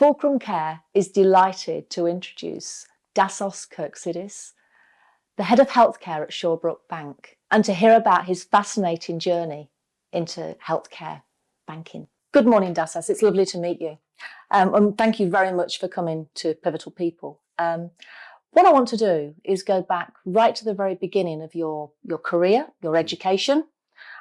Fulcrum Care is delighted to introduce Dasos Kirtsides, the head of healthcare at Shawbrook Bank, and to hear about his fascinating journey into healthcare banking. Good morning, Dasos. It's lovely to meet you. And thank you very much for coming to Pivotal People. What I want to do is go back right to the very beginning of your career, your education,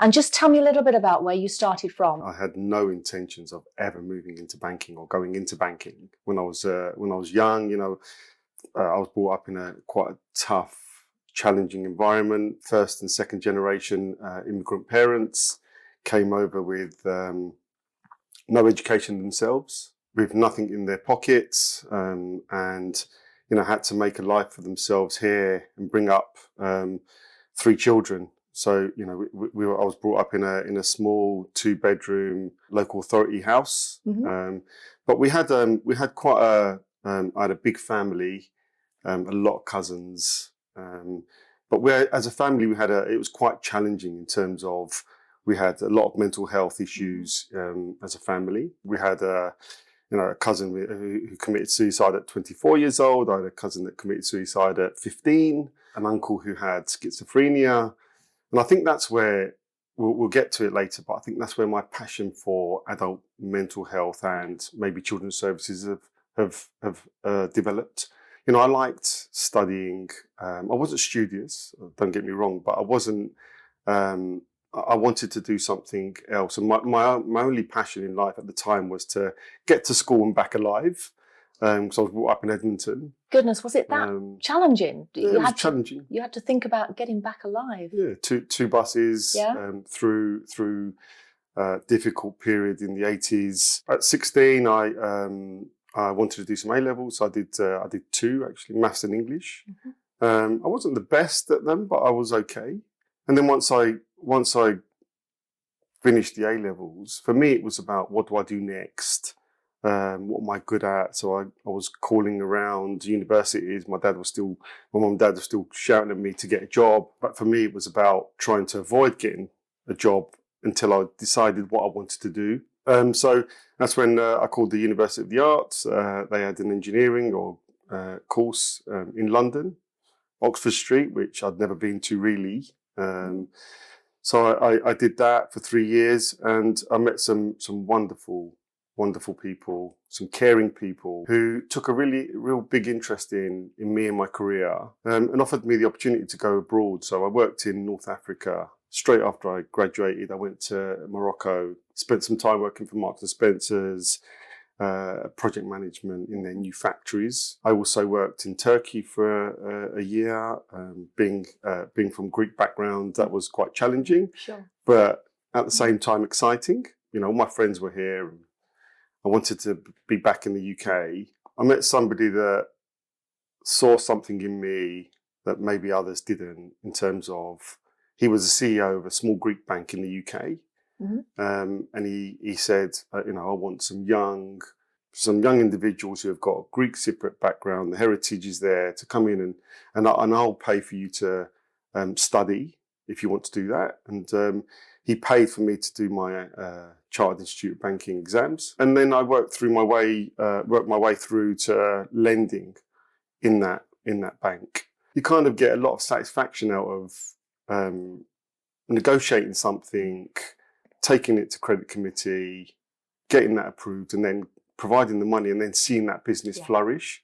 and just tell me a little bit about where you started from. I had no intentions of ever moving into banking or going into banking. When I was young, I was brought up in a quite a tough, challenging environment. First and second generation immigrant parents came over with no education themselves, with nothing in their pockets, and had to make a life for themselves here and bring up 3 children. So I was brought up in a small 2-bedroom local authority house, but we had quite I had a big family, a lot of cousins, but as a family it was quite challenging in terms of we had a lot of mental health issues as a family. We had a cousin who committed suicide at 24 years old. I had a cousin that committed suicide at 15, an uncle who had schizophrenia. And I think that's where, we'll get to it later, but I think that's where my passion for adult mental health and maybe children's services have developed. I liked studying. I wasn't studious, don't get me wrong, but I wasn't, I wanted to do something else. And my only passion in life at the time was to get to school and back alive. Because I was brought up in Edmonton. Goodness, was it that challenging? It was challenging. You had to think about getting back alive. Yeah, two buses through difficult period in the 80s. At 16, I wanted to do some A-levels. I did 2 actually, maths and English. I wasn't the best at them, but I was okay. And then once I finished the A-levels, for me it was about what do I do next. What am I good at? So I was calling around universities. My mum and dad were still shouting at me to get a job. But for me, it was about trying to avoid getting a job until I decided what I wanted to do. So that's when I called the University of the Arts. They had an engineering course in London, Oxford Street, which I'd never been to really. So I did that for 3 years, and I met some wonderful people, some caring people who took a real big interest in me and my career, and offered me the opportunity to go abroad. So I worked in North Africa. Straight after I graduated, I went to Morocco, spent some time working for Marks and Spencer's, project management in their new factories. I also worked in Turkey for a year, being from Greek background. That was quite challenging, sure, but at the same time exciting. All my friends were here, and I wanted to be back in the UK. I met somebody that saw something in me that maybe others didn't, in terms of he was the CEO of a small Greek bank in the UK. And he said, I want some young individuals who have got a Greek Cypriot background, the heritage is there, to come in and I'll pay for you to study if you want to do that. And he paid for me to do my Chartered Institute of Banking exams, and then I worked my way through to lending in that bank. You kind of get a lot of satisfaction out of negotiating something, taking it to credit committee, getting that approved, and then providing the money, and then seeing that business flourish.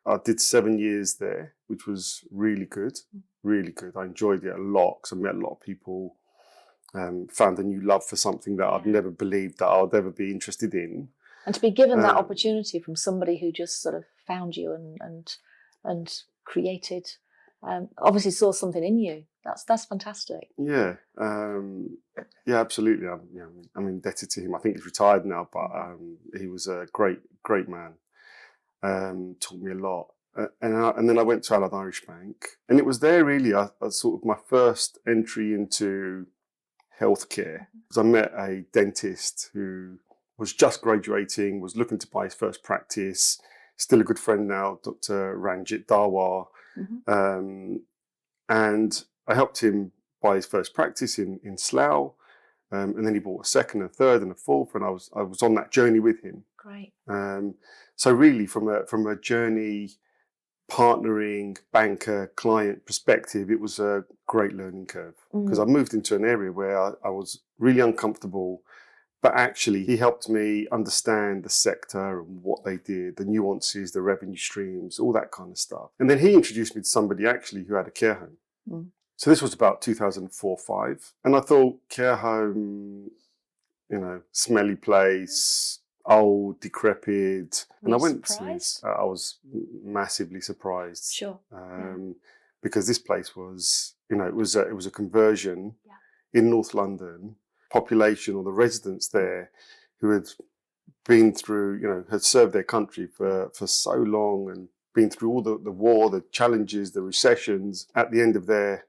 I did 7 years there, which was really good, really good. I enjoyed it a lot because I met a lot of people. Found a new love for something that I'd never believed that I'd ever be interested in. And to be given that opportunity from somebody who just sort of found you and created, obviously saw something in you. That's fantastic. Yeah, absolutely. I'm indebted to him. I think he's retired now, but he was a great man. Taught me a lot. And then I went to Allied Irish Bank, and it was there really I sort of my first entry into healthcare, because I met a dentist who was just graduating, was looking to buy his first practice, still a good friend now, Dr. Ranjit Darwar. And I helped him buy his first practice in Slough. And then he bought a second, a third, and a fourth, and I was on that journey with him. Great. So really, from a journey, partnering, banker, client perspective, it was a great learning curve because I moved into an area where I was really uncomfortable. But actually, he helped me understand the sector and what they did, the nuances, the revenue streams, all that kind of stuff. And then he introduced me to somebody actually who had a care home. So this was about 2004-05. And I thought, care home, smelly place, old, decrepit. Were and I you went surprised? I was massively surprised. Sure. Because this place was, it was a conversion in North London. Population or the residents there who had been through, had served their country for so long and been through all the war, the challenges, the recessions, at the end of their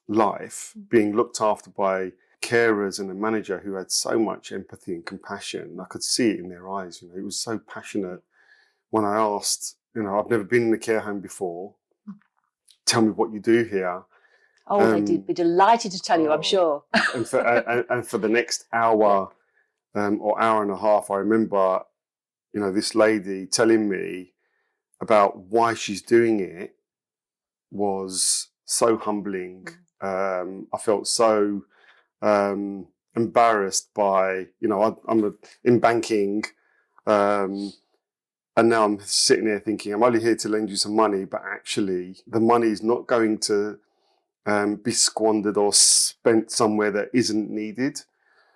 life, being looked after by carers and a manager who had so much empathy and compassion. I could see it in their eyes. It was so passionate. When I asked, I've never been in a care home before. Tell me what you do here. Oh, they'd be delighted to tell you, I'm sure. and for the next hour or hour and a half, I remember, this lady telling me about why she's doing it was so humbling. I felt so embarrassed by, I'm in banking, and now I'm sitting there thinking, I'm only here to lend you some money, but actually the money is not going to be squandered or spent somewhere that isn't needed.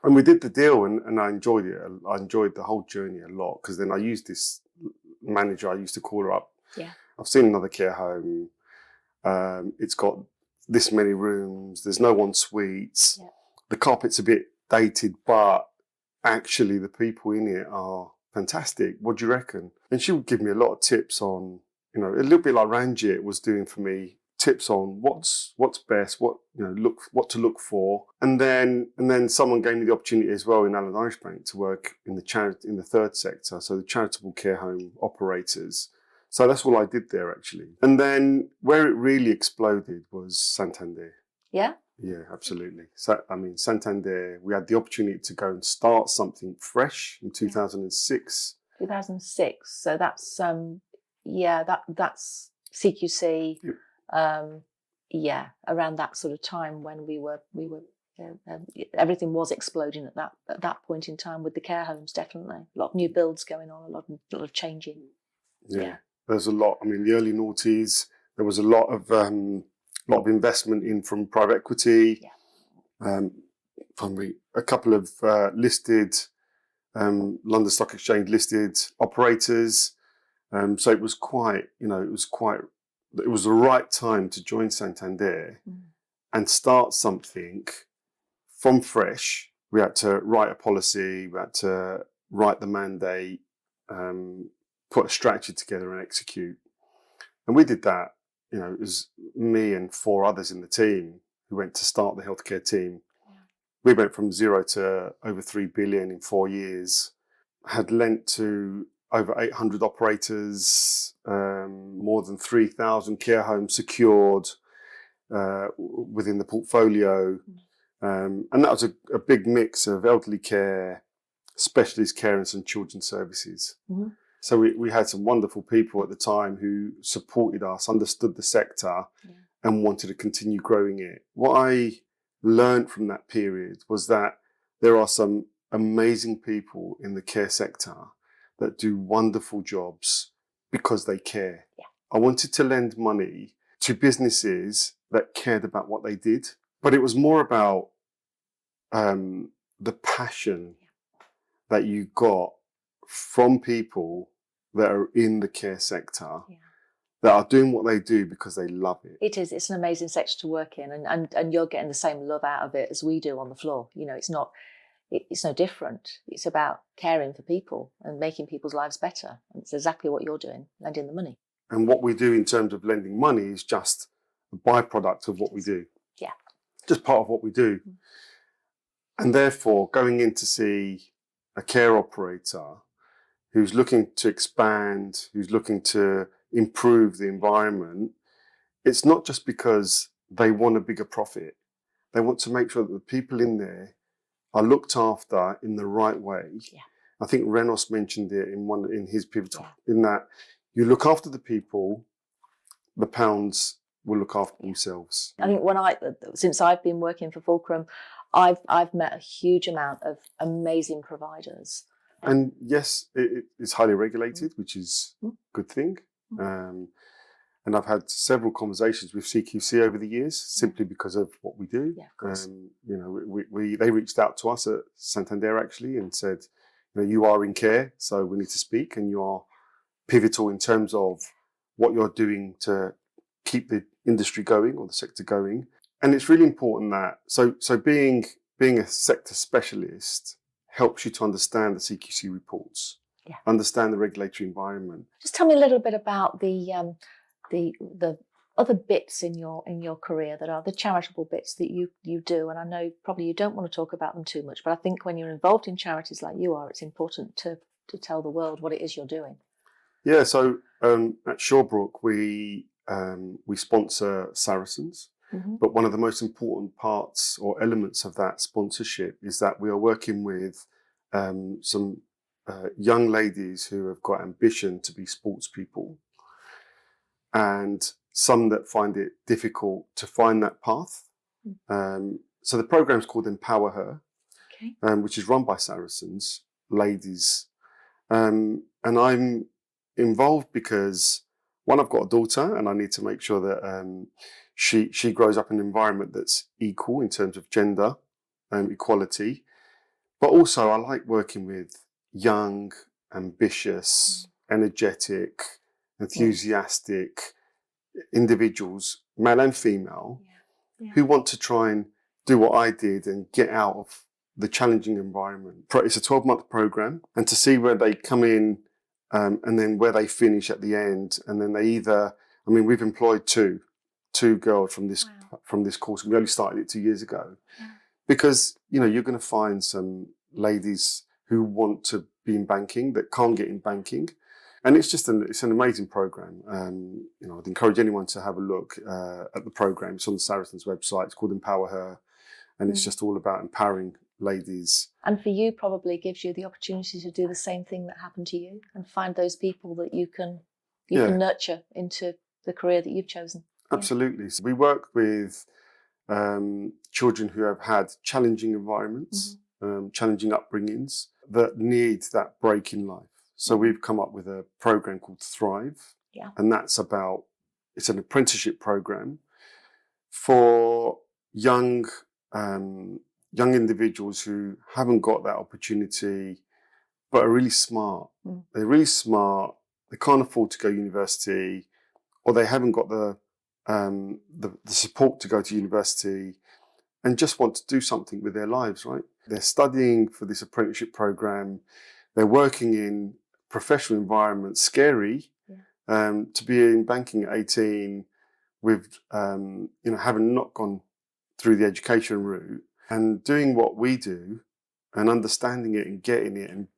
And we did the deal, and I enjoyed it. I enjoyed the whole journey a lot because then I used this manager. I used to call her up. Yeah. I've seen another care home. It's got this many rooms. There's no ensuites. Yeah. The carpet's a bit dated, but actually the people in it are fantastic. What do you reckon? And she would give me a lot of tips on, a little bit like Ranjit was doing for me. Tips on what's best, what to look for, and then someone gave me the opportunity as well in Allen Irish Bank to work in the third sector, so the charitable care home operators. So that's all I did there actually. And then where it really exploded was Santander. Yeah. Yeah, absolutely. So Santander, we had the opportunity to go and start something fresh in 2006. 2006. So that's that's CQC. Yeah. Around that sort of time when we were everything was exploding at that point in time with the care homes. Definitely a lot of new builds going on, a lot of changing. Yeah. There's a lot. The early noughties, there was a lot of investment from private equity. Yeah. From a couple of listed London Stock Exchange listed operators. So it was quite, it was the right time to join Santander and start something from fresh. We had to write a policy, we had to write the mandate, put a strategy together and execute. And we did that. It was me and 4 others in the team who went to start the healthcare team. Yeah. We went from 0 to over 3 billion in 4 years, had lent to over 800 operators, more than 3,000 care homes secured within the portfolio. And that was a big mix of elderly care, specialist care and some children's services. Mm-hmm. So we had some wonderful people at the time who supported us, understood the sector and wanted to continue growing it. What I learned from that period was that there are some amazing people in the care sector that do wonderful jobs because they care. Yeah. I wanted to lend money to businesses that cared about what they did, but it was more about the passion that you got from people that are in the care sector that are doing what they do because they love it. It is. It's an amazing sector to work in, and you're getting the same love out of it as we do on the floor. It's no different. It's about caring for people and making people's lives better. And it's exactly what you're doing, lending the money. And what we do in terms of lending money is just a byproduct of what we do. Yeah. Just part of what we do. Mm-hmm. And therefore, going in to see a care operator who's looking to expand, who's looking to improve the environment, it's not just because they want a bigger profit. They want to make sure that the people in there are looked after in the right way. Yeah. I think Renos mentioned it in his pivotal, in that you look after the people, the pounds will look after themselves. I think since I've been working for Fulcrum, I've met a huge amount of amazing providers. And yes, it's highly regulated, which is a good thing. And I've had several conversations with CQC over the years, simply because of what we do. Yeah, of course. You know, they reached out to us at Santander actually and said, you know, you are in care, so we need to speak, and you are pivotal in terms of what you're doing to keep the industry going or the sector going. And it's really important that so being a sector specialist helps you to understand the CQC reports, understand the regulatory environment. Just tell me a little bit about the other bits in your career that are the charitable bits that you do. And I know probably you don't want to talk about them too much, but I think when you're involved in charities like you are, it's important to tell the world what it is you're doing. Yeah, so at Shawbrook we sponsor Saracens, but one of the most important parts or elements of that sponsorship is that we are working with some young ladies who have got ambition to be sports people, and some that find it difficult to find that path. So the program's called Empower Her, which is run by Saracens ladies, and I'm involved because, one, I've got a daughter and I need to make sure that she grows up in an environment that's equal in terms of gender equality. But also I like working with young, ambitious, energetic, enthusiastic individuals, male and female, who want to try and do what I did and get out of the challenging environment. It's a 12-month program, and to see where they come in and then where they finish at the end, and then they either, I mean, we've employed two girls from this course. We only started it 2 years ago, because you know you're going to find some ladies who want to be in banking that can't get in banking, and it's an amazing program. You know, I'd encourage anyone to have a look at the program. It's on the Saracens website. It's called Empower Her, and it's just all about empowering ladies. And for you, probably gives you the opportunity to do the same thing that happened to you and find those people that you can nurture into the career that you've chosen. Absolutely. So we work with children who have had challenging environments, challenging upbringings, that need that break in life. So we've come up with a program called Thrive, and it's an apprenticeship program for young individuals who haven't got that opportunity, but are really smart. They're really smart. They can't afford to go to university, or they haven't got the support to go to university, and just want to do something with their lives, right? They're studying for this apprenticeship program. They're working in professional environments, scary, to be in banking at 18 with, having not gone through the education route, and doing what we do and understanding it and getting it and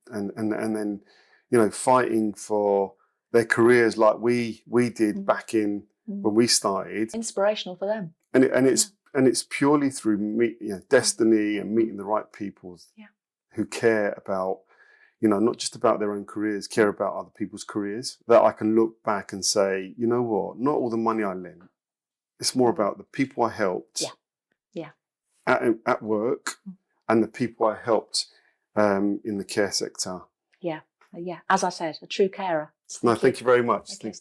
then, you know, fighting for their careers like we did back in when we started. Inspirational for them. And it's purely through destiny and meeting the right people who care about, you know, not just about their own careers, care about other people's careers, that I can look back and say, you know what, not all the money I lent. It's more about the people I helped at work and the people I helped in the care sector. Yeah. As I said, a true carer. No, thank you very much. Okay.